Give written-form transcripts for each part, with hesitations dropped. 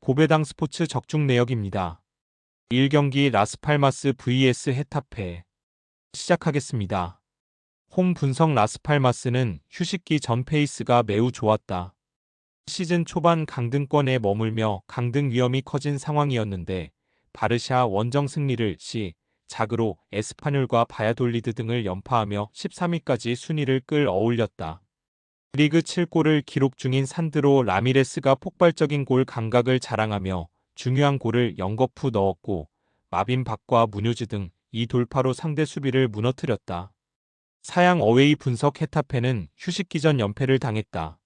고배당 스포츠 적중 내역입니다. 1경기 라스팔마스 vs 헤타페 시작하겠습니다. 홈 분석 라스팔마스는 휴식기 전 페이스가 매우 좋았다. 시즌 초반 강등권에 머물며 강등 위험이 커진 상황이었는데 바르샤 원정 승리를 자그로 에스파뇰과 바야돌리드 등을 연파하며 13위까지 순위를 끌어올렸다. 리그 7골을 기록 중인 산드로 라미레스가 폭발적인 골 감각을 자랑하며 중요한 골을 연거푸 넣었고 마빈 박과 무뇨즈 등 이 돌파로 상대 수비를 무너뜨렸다. 사양 어웨이 분석 헤타페는 휴식기 전 연패를 당했다.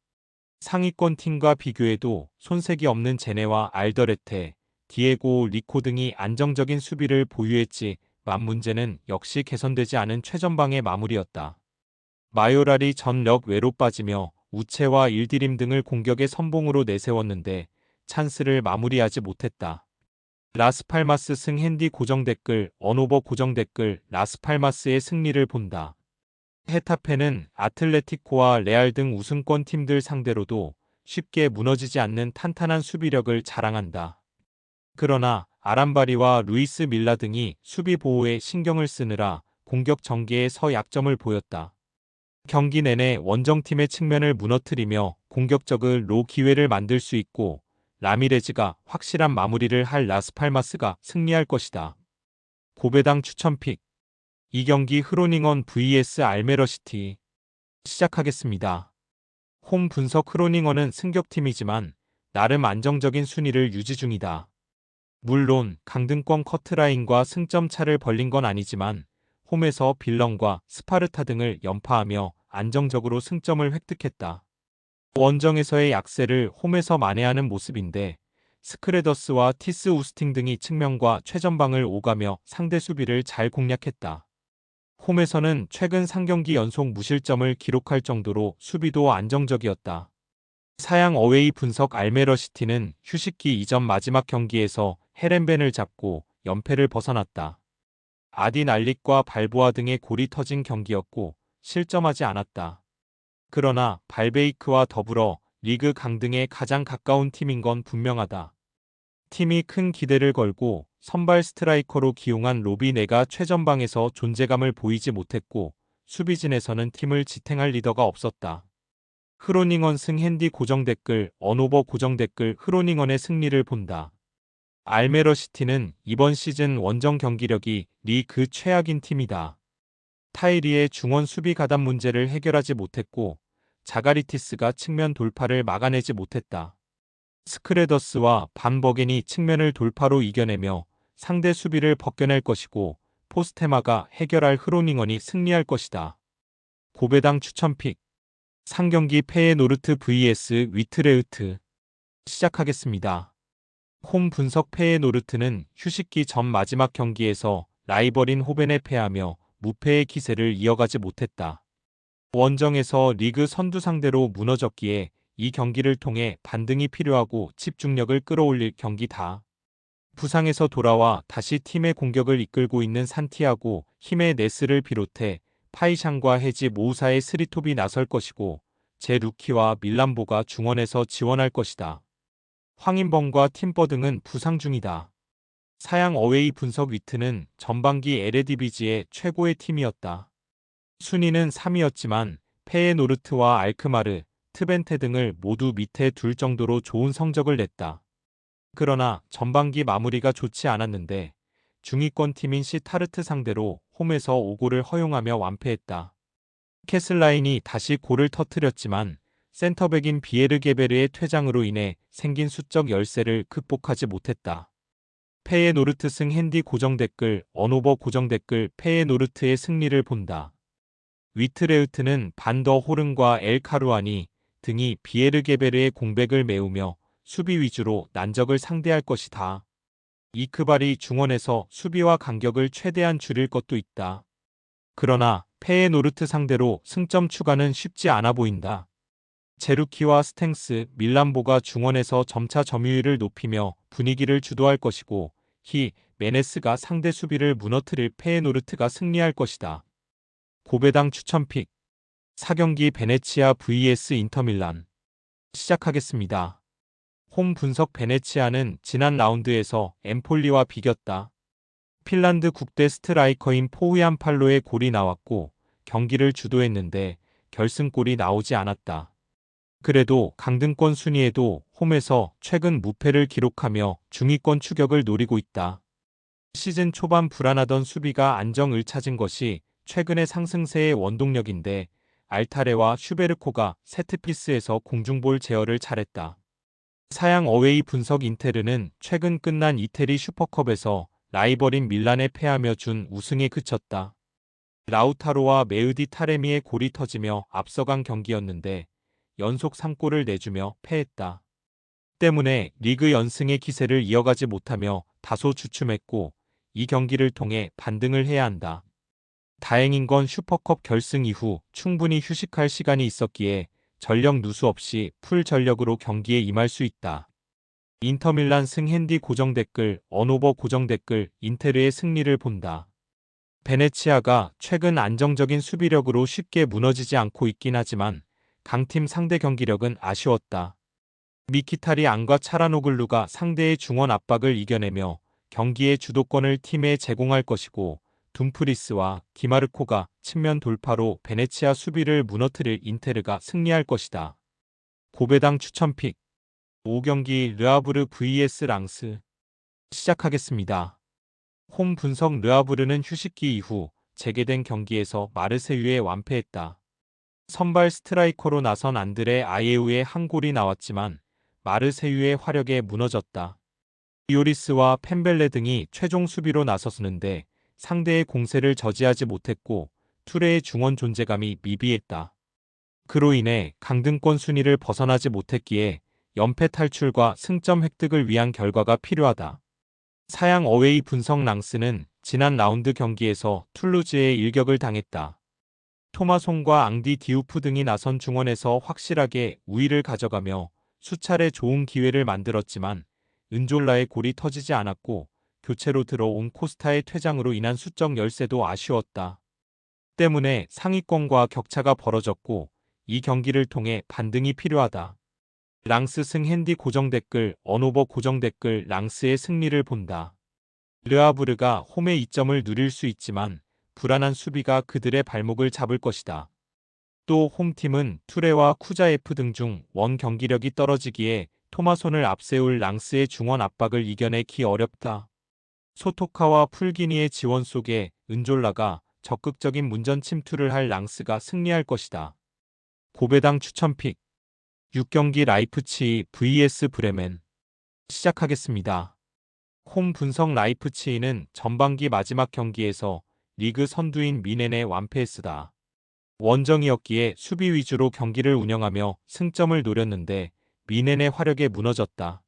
상위권 팀과 비교해도 손색이 없는 제네와 알더레테, 디에고 리코 등이 안정적인 수비를 보유했지만 문제는 역시 개선되지 않은 최전방의 마무리였다. 마요랄이 전력 외로 빠지며 우체와 일디림 등을 공격의 선봉으로 내세웠는데 찬스를 마무리하지 못했다. 라스팔마스 승 핸디 고정댓글 언오버 고정댓글 라스팔마스의 승리를 본다. 헤타페는 아틀레티코와 레알 등 우승권 팀들 상대로도 쉽게 무너지지 않는 탄탄한 수비력을 자랑한다. 그러나 아람바리와 루이스 밀라 등이 수비 보호에 신경을 쓰느라 공격 전개에서 약점을 보였다. 경기 내내 원정팀의 측면을 무너뜨리며 공격적으로 기회를 만들 수 있고 라미레즈가 확실한 마무리를 할 라스팔마스가 승리할 것이다. 고배당 추천픽 2경기 흐로닝언 vs 알메러시티 시작하겠습니다. 홈 분석 흐로닝언은 승격팀이지만 나름 안정적인 순위를 유지 중이다. 물론 강등권 커트라인과 승점 차를 벌린 건 아니지만 홈에서 빌런과 스파르타 등을 연파하며 안정적으로 승점을 획득했다. 원정에서의 약세를 홈에서 만회하는 모습인데 스크레더스와 티스 우스팅 등이 측면과 최전방을 오가며 상대 수비를 잘 공략했다. 홈에서는 최근 3경기 연속 무실점을 기록할 정도로 수비도 안정적이었다. 사양 어웨이 분석 알메러시티는 휴식기 이전 마지막 경기에서 헤렌벤을 잡고 연패를 벗어났다. 아딘 알릭과 발보아 등의 골이 터진 경기였고 실점하지 않았다. 그러나 발베이크와 더불어 리그 강등에 가장 가까운 팀인 건 분명하다. 팀이 큰 기대를 걸고 선발 스트라이커로 기용한 로비네가 최전방에서 존재감을 보이지 못했고 수비진에서는 팀을 지탱할 리더가 없었다. 흐로닝언 승 핸디 고정댓글 언오버 고정댓글 흐로닝언의 승리를 본다. 알메러시티는 이번 시즌 원정 경기력이 리그 최악인 팀이다. 타이리의 중원 수비 가담 문제를 해결하지 못했고 자가리티스가 측면 돌파를 막아내지 못했다. 스크레더스와 반 버겐이 측면을 돌파로 이겨내며 상대 수비를 벗겨낼 것이고 포스테마가 해결할 흐로닝언이 승리할 것이다. 고배당 추천픽 3경기 페에노르트 vs 위트레흐트 시작하겠습니다. 홈 분석 페에노르트는 휴식기 전 마지막 경기에서 라이벌인 호벤에 패하며 무패의 기세를 이어가지 못했다. 원정에서 리그 선두 상대로 무너졌기에 이 경기를 통해 반등이 필요하고 집중력을 끌어올릴 경기다. 부상에서 돌아와 다시 팀의 공격을 이끌고 있는 산티아고 히메네스를 비롯해 파이샹과 헤지 모우사의 스리톱이 나설 것이고 제 루키와 밀란보가 중원에서 지원할 것이다. 황인범과 팀버 등은 부상 중이다. 사양 어웨이 분석 위트는 전반기 에레디비지의 최고의 팀이었다. 순위는 3위였지만 페에노르트와 알크마르, 트벤테 등을 모두 밑에 둘 정도로 좋은 성적을 냈다. 그러나 전반기 마무리가 좋지 않았는데 중위권 팀인 시타르트 상대로 홈에서 5골을 허용하며 완패했다. 캐슬라인이 다시 골을 터뜨렸지만 센터백인 비에르게베르의 퇴장으로 인해 생긴 수적 열세를 극복하지 못했다. 페에노르트 승 핸디 고정댓글 언오버 고정댓글 페에노르트의 승리를 본다. 위트레흐트는 반더 호른과 엘 카루아니 등이 비에르게베르의 공백을 메우며 수비 위주로 난적을 상대할 것이다. 이크발이 중원에서 수비와 간격을 최대한 줄일 것도 있다. 그러나 페에노르트 상대로 승점 추가는 쉽지 않아 보인다. 제루키와 스탱스, 밀란보가 중원에서 점차 점유율을 높이며 분위기를 주도할 것이고 메네스가 상대 수비를 무너뜨릴 페에노르트가 승리할 것이다. 고배당 추천픽 4경기 베네치아 vs 인터밀란 시작하겠습니다. 홈 분석 베네치아는 지난 라운드에서 엠폴리와 비겼다. 핀란드 국대 스트라이커인 포흐얀 팔로의 골이 나왔고 경기를 주도했는데 결승골이 나오지 않았다. 그래도 강등권 순위에도 홈에서 최근 무패를 기록하며 중위권 추격을 노리고 있다. 시즌 초반 불안하던 수비가 안정을 찾은 것이 최근의 상승세의 원동력인데 알타레와 슈베르코가 세트피스에서 공중볼 제어를 잘했다. 사양 어웨이 분석 인테르는 최근 끝난 이태리 슈퍼컵에서 라이벌인 밀란에 패하며 준 우승에 그쳤다. 라우타로와 메으디 타레미의 골이 터지며 앞서간 경기였는데 연속 3골을 내주며 패했다. 때문에 리그 연승의 기세를 이어가지 못하며 다소 주춤했고 이 경기를 통해 반등을 해야 한다. 다행인 건 슈퍼컵 결승 이후 충분히 휴식할 시간이 있었기에 전력 누수 없이 풀 전력으로 경기에 임할 수 있다. 인터밀란 승 핸디 고정 댓글 언오버 고정 댓글 인테르의 승리를 본다. 베네치아가 최근 안정적인 수비력으로 쉽게 무너지지 않고 있긴 하지만 강팀 상대 경기력은 아쉬웠다. 미키타리안과 차라노글루가 상대의 중원 압박을 이겨내며 경기의 주도권을 팀에 제공할 것이고 둠프리스와 디마르코가 측면 돌파로 베네치아 수비를 무너뜨릴 인테르가 승리할 것이다. 고배당 추천픽 5경기 르아브르 vs 랑스 시작하겠습니다. 홈 분석 르아브르는 휴식기 이후 재개된 경기에서 마르세유에 완패했다. 선발 스트라이커로 나선 안드레 아예우의 한 골이 나왔지만 마르세유의 화력에 무너졌다. 이오리스와 펜벨레 등이 최종 수비로 나섰는데 상대의 공세를 저지하지 못했고 투레의 중원 존재감이 미비했다. 그로 인해 강등권 순위를 벗어나지 못했기에 연패 탈출과 승점 획득을 위한 결과가 필요하다. 사양 어웨이 분석 랑스는 지난 라운드 경기에서 툴루즈에 일격을 당했다. 토마송과 앙디 디우프 등이 나선 중원에서 확실하게 우위를 가져가며 수차례 좋은 기회를 만들었지만 은졸라의 골이 터지지 않았고 교체로 들어온 코스타의 퇴장으로 인한 수적 열세도 아쉬웠다. 때문에 상위권과 격차가 벌어졌고 이 경기를 통해 반등이 필요하다. 랑스 승 핸디 고정 댓글 언오버 고정 댓글 랑스의 승리를 본다. 르아브르가 홈의 이점을 누릴 수 있지만 불안한 수비가 그들의 발목을 잡을 것이다. 또 홈팀은 투레와 쿠자에프 등 중 원 경기력이 떨어지기에 토마손을 앞세울 랑스의 중원 압박을 이겨내기 어렵다. 소토카와 풀기니의 지원 속에 은졸라가 적극적인 문전 침투를 할 랑스가 승리할 것이다. 고배당 추천픽 6경기 라이프치히 vs 브레멘 시작하겠습니다. 홈 분석 라이프치히는 전반기 마지막 경기에서 리그 선두인 미넨에 완패했으다. 원정이었기에 수비 위주로 경기를 운영하며 승점을 노렸는데 미넨의 화력에 무너졌다.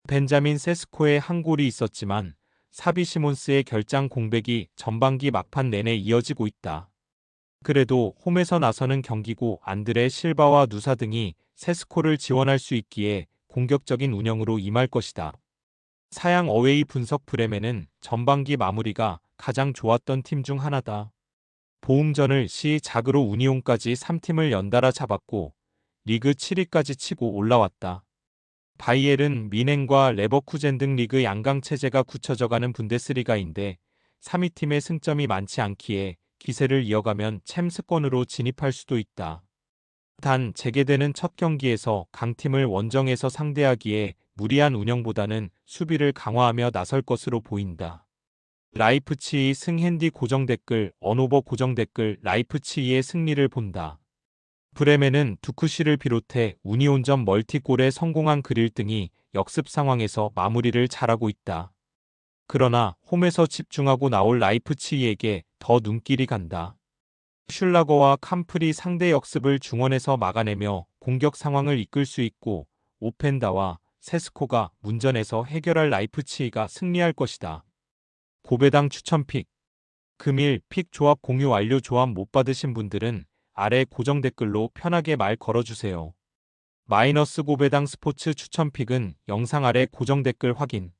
벤자민 세스코의 한 골이 있었지만 사비 시몬스의 결장 공백이 전반기 막판 내내 이어지고 있다. 그래도 홈에서 나서는 경기고 안드레 실바와 누사 등이 세스코를 지원할 수 있기에 공격적인 운영으로 임할 것이다. 사양 어웨이 분석 브레멘은 전반기 마무리가 가장 좋았던 팀 중 하나다. 보움전을 자그로 우니온까지 3팀을 연달아 잡았고 리그 7위까지 치고 올라왔다. 바이에른, 미넨과 레버쿠젠 등 리그 양강 체제가 굳혀져가는 분데스리가인데 3위 팀의 승점이 많지 않기에 기세를 이어가면 챔스권으로 진입할 수도 있다. 단 재개되는 첫 경기에서 강팀을 원정에서 상대하기에 무리한 운영보다는 수비를 강화하며 나설 것으로 보인다. 라이프치히 승 핸디 고정 댓글 언오버 고정 댓글 라이프치히의 승리를 본다. 브레멘은 두쿠시를 비롯해 우니온전 멀티골에 성공한 그릴 등이 역습 상황에서 마무리를 잘하고 있다. 그러나 홈에서 집중하고 나올 라이프치히에게 더 눈길이 간다. 슐라거와 캄프리 상대 역습을 중원에서 막아내며 공격 상황을 이끌 수 있고 오펜다와 세스코가 문전에서 해결할 라이프치히가 승리할 것이다. 고배당 추천픽 금일 픽 조합 공유 완료. 조합 못 받으신 분들은 아래 고정 댓글로 편하게 말 걸어주세요. 마이너스 고배당 스포츠 추천픽은 영상 아래 고정 댓글 확인.